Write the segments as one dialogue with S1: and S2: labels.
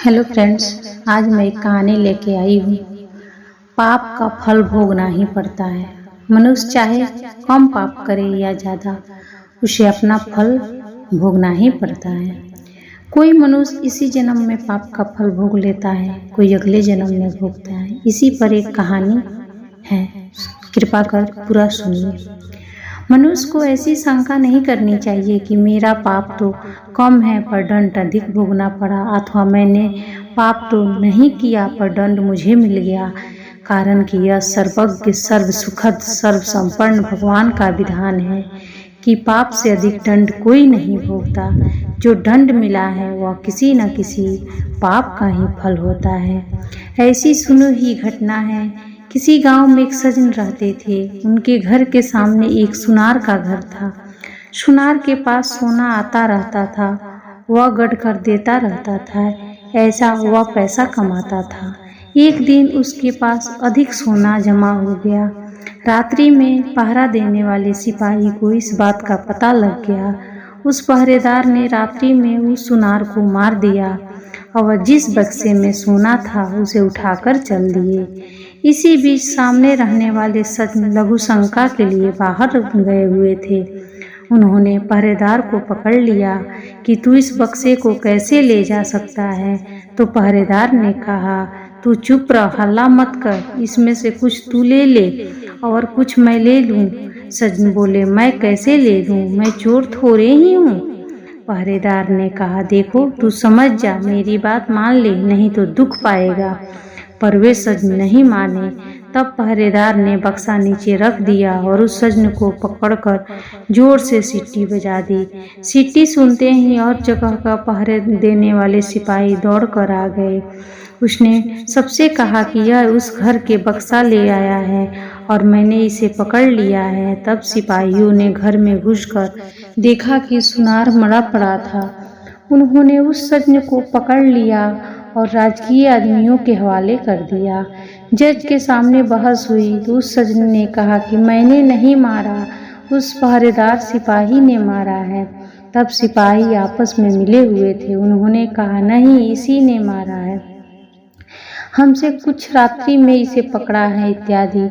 S1: Hello friends, आज मैं एक कहानी लेके आई हूँ। पाप का फल भोगना ही पड़ता है। मनुष्य चाहे कम पाप करे या ज़्यादा, उसे अपना फल भोगना ही पड़ता है। कोई मनुष्य इसी जन्म में पाप का फल भोग लेता है, कोई अगले जन्म में भोगता है। इसी पर एक कहानी है, कृपा कर पूरा सुनिए। मनुष्य को ऐसी शंका नहीं करनी चाहिए कि मेरा पाप तो कम है पर दंड अधिक भोगना पड़ा, अथवा मैंने पाप तो नहीं किया पर दंड मुझे मिल गया। कारण कि यह सर्वज्ञ, सर्व सुखद, सर्व संपन्न भगवान का विधान है कि पाप से अधिक दंड कोई नहीं भोगता। जो दंड मिला है वह किसी न किसी पाप का ही फल होता है। ऐसी सुनी ही घटना है। किसी गांव में एक सज्जन रहते थे। उनके घर के सामने एक सुनार का घर था। सुनार के पास सोना आता रहता था, वह गढ़ कर देता रहता था। ऐसा वह पैसा कमाता था। एक दिन उसके पास अधिक सोना जमा हो गया। रात्रि में पहरा देने वाले सिपाही को इस बात का पता लग गया। उस पहरेदार ने रात्रि में उस सुनार को मार दिया और जिस बक्से में सोना था उसे उठाकर चल दिए। इसी बीच सामने रहने वाले सज्जन लघु शंका के लिए बाहर गए हुए थे। उन्होंने पहरेदार को पकड़ लिया कि तू इस बक्से को कैसे ले जा सकता है। तो पहरेदार ने कहा, तू चुप रह, हल्ला मत कर, इसमें से कुछ तू ले ले और कुछ मैं ले लूं। सज्जन बोले, मैं कैसे ले लूं, मैं चोर थोड़े ही हूँ। पहरेदार ने कहा, देखो तू समझ जा, मेरी बात मान ले, नहीं तो दुख पाएगा। पर वे सज्जन नहीं माने। तब पहरेदार ने बक्सा नीचे रख दिया और उस सज्जन को पकड़कर जोर से सीटी बजा दी। सीटी सुनते ही और जगह का पहरे देने वाले सिपाही दौड़कर आ गए। उसने सबसे कहा कि यह उस घर के बक्सा ले आया है और मैंने इसे पकड़ लिया है। तब सिपाहियों ने घर में घुसकर देखा कि सुनार मरा पड़ा था। उन्होंने उस सज्जन को पकड़ लिया और राजकीय आदमियों के हवाले कर दिया। जज के सामने बहस हुई तो उस सज्जन ने कहा कि मैंने नहीं मारा, उस पहरेदार सिपाही ने मारा है। तब सिपाही आपस में मिले हुए थे। उन्होंने कहा, नहीं, इसी ने मारा है, हमसे कुछ रात्रि में इसे पकड़ा है इत्यादि।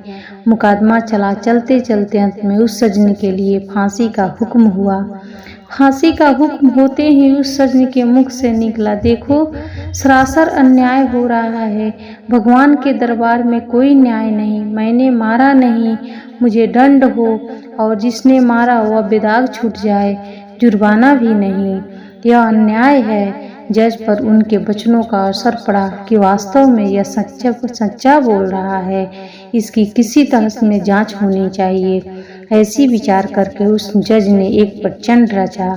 S1: मुकदमा चला। चलते चलते अंत में उस सज्जन के लिए फांसी का हुक्म हुआ। फांसी का हुक्म होते ही उस सज्जन के मुख से निकला, देखो सरासर अन्याय हो रहा है। भगवान के दरबार में कोई न्याय नहीं। मैंने मारा नहीं, मुझे दंड हो और जिसने मारा वह बेदाग छूट जाए, जुर्माना भी नहीं। यह अन्याय है। जज पर उनके वचनों का असर पड़ा कि वास्तव में यह सच्चा बोल रहा है, इसकी किसी तरह में जांच होनी चाहिए। ऐसी विचार करके उस जज ने एक प्रचंड रचा।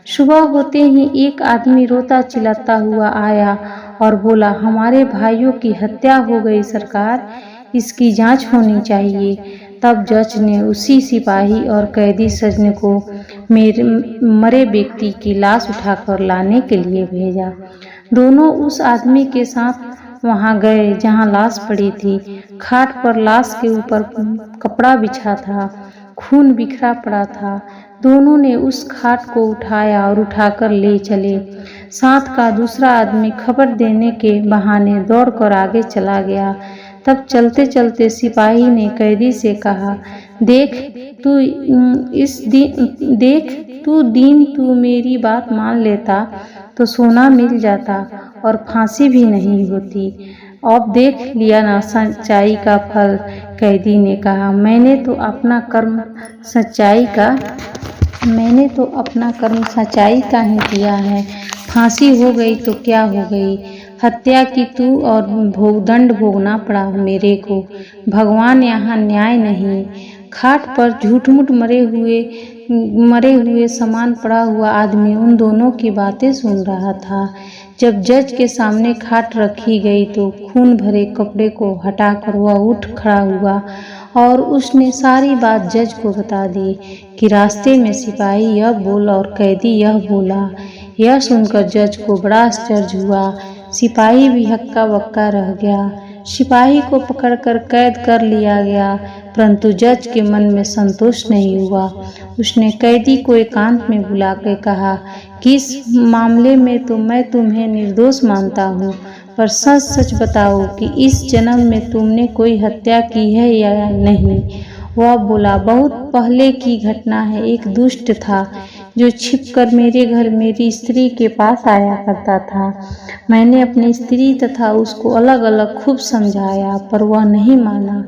S1: सुबह होते ही एक आदमी रोता चिल्लाता हुआ आया और बोला, हमारे भाइयों की हत्या हो गई सरकार, इसकी जांच होनी चाहिए। तब जज ने उसी सिपाही और कैदी सज्जन को मरे व्यक्ति की लाश उठाकर लाने के लिए भेजा। दोनों उस आदमी के साथ वहां गए जहां लाश पड़ी थी। खाट पर लाश के ऊपर कपड़ा बिछा था, खून बिखरा पड़ा था। दोनों ने उस खाट को उठाया और उठाकर ले चले। साथ का दूसरा आदमी खबर देने के बहाने दौड़कर आगे चला गया। तब चलते चलते सिपाही ने कैदी से कहा, देख तू मेरी बात मान लेता तो सोना मिल जाता और फांसी भी नहीं होती। अब देख लिया ना सच्चाई का फल। कैदी ने कहा, मैंने तो अपना कर्म सच्चाई का ही किया है। फांसी हो गई तो क्या हो गई, हत्या की तू और दंड भोगना पड़ा मेरे को। भगवान यहाँ न्याय नहीं। खाट पर झूठ-मूठ मरे हुए समान पड़ा हुआ आदमी उन दोनों की बातें सुन रहा था। जब जज के सामने खाट रखी गई तो खून भरे कपड़े को हटाकर वह उठ खड़ा हुआ और उसने सारी बात जज को बता दी कि रास्ते में सिपाही यह बोला और कैदी यह बोला। यह सुनकर जज को बड़ा आश्चर्य हुआ। सिपाही भी हक्का बक्का रह गया। सिपाही को पकड़कर कैद कर लिया गया, परंतु जज के मन में संतोष नहीं हुआ। उसने कैदी को एकांत में बुलाकर कहा कि इस मामले में तो मैं तुम्हें निर्दोष मानता हूँ, पर सच सच बताओ कि इस जन्म में तुमने कोई हत्या की है या नहीं। वह बोला, बहुत पहले की घटना है। एक दुष्ट था जो छिपकर मेरे घर मेरी स्त्री के पास आया करता था। मैंने अपनी स्त्री तथा उसको अलग अलग खूब समझाया, पर वह नहीं माना।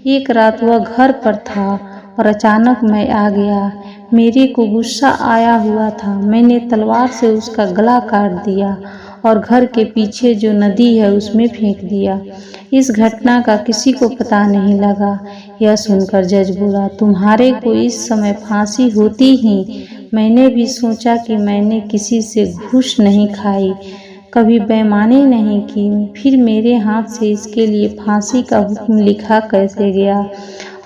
S1: एक रात वह घर पर था और अचानक मैं आ गया। मेरे को गुस्सा आया हुआ था। मैंने तलवार से उसका गला काट दिया और घर के पीछे जो नदी है उसमें फेंक दिया। इस घटना का किसी को पता नहीं लगा। यह सुनकर जज बोला, तुम्हारे को इस समय फांसी होती ही। मैंने भी सोचा कि मैंने किसी से घूस नहीं खाई, कभी बेईमानी नहीं की, फिर मेरे हाथ से इसके लिए फांसी का हुक्म लिखा कैसे गया।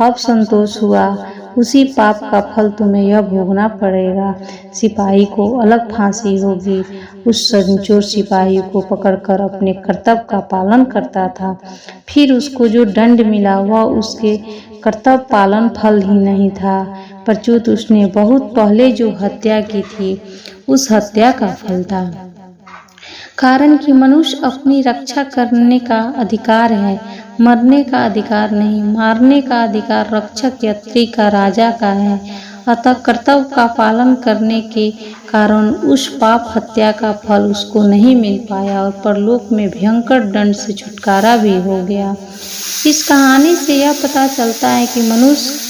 S1: अब संतोष हुआ। उसी पाप का फल तुम्हें यह भोगना पड़ेगा। सिपाही को अलग फांसी होगी। उस सनचोर सिपाही को पकड़कर अपने कर्तव्य का पालन करता था। फिर उसको जो दंड मिला वह उसके कर्तव्य पालन फल ही नहीं था, प्रत्युत उसने बहुत पहले जो हत्या की थी उस हत्या का फल था। कारण कि मनुष्य अपनी रक्षा करने का अधिकार है, मरने का अधिकार नहीं। मारने का अधिकार रक्षक यात्री का राजा का है। अतः कर्तव्य का पालन करने के कारण उस पाप हत्या का फल उसको नहीं मिल पाया और परलोक में भयंकर दंड से छुटकारा भी हो गया। इस कहानी से यह पता चलता है कि मनुष्य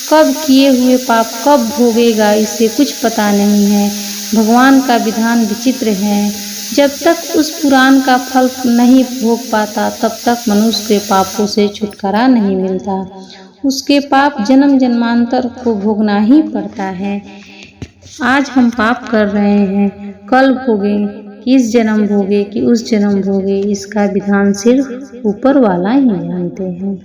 S1: कब किए हुए पाप कब भोगेगा इसे कुछ पता नहीं है। भगवान का विधान विचित्र है। जब तक उस पुराण का फल नहीं भोग पाता तब तक मनुष्य के पापों से छुटकारा नहीं मिलता। उसके पाप जन्म जन्मांतर को भोगना ही पड़ता है। आज हम पाप कर रहे हैं, कल भोगे, इस जन्म भोगे कि उस जन्म भोगे, इसका विधान सिर्फ ऊपर वाला ही जानते हैं।